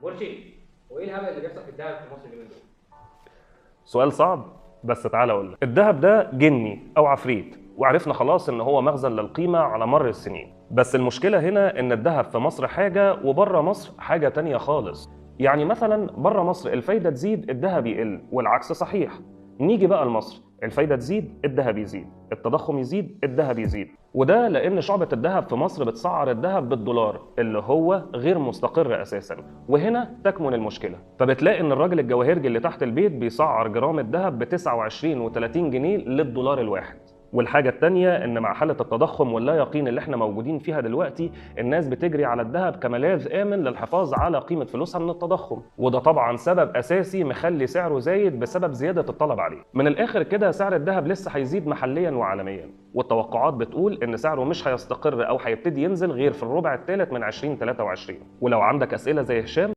مرشد، هو ايه الهبل اللي بيحصل في الدهب في مصر اليومين دول؟ سؤال صعب، بس تعال اقول لك. الذهب ده جني او عفريت، وعرفنا خلاص ان هو مخزن للقيمه على مر السنين. بس المشكله هنا ان الذهب في مصر حاجه وبره مصر حاجه تانية خالص. يعني مثلا بره مصر الفايده تزيد الذهب يقل، والعكس صحيح. نيجي بقى لمصر، الفايده تزيد الذهب يزيد، التضخم يزيد الذهب يزيد. وده لان شعبة الذهب في مصر بتسعر الذهب بالدولار اللي هو غير مستقر اساسا. وهنا تكمن المشكله. فبتلاقي ان الراجل الجواهرجي اللي تحت البيت بيسعر جرام الذهب ب 29 و30 جنيه للدولار الواحد. والحاجة التانية إن مع حالة التضخم واللا يقين اللي احنا موجودين فيها دلوقتي، الناس بتجري على الذهب كملاذ آمن للحفاظ على قيمة فلوسها من التضخم، وده طبعا سبب أساسي مخلي سعره زايد بسبب زيادة الطلب عليه. من الآخر كده سعر الذهب لسه هيزيد محليا وعالميا، والتوقعات بتقول إن سعره مش هيستقر أو هيبتدي ينزل غير في الربع الثالث من 2023. ولو عندك أسئلة زي هشام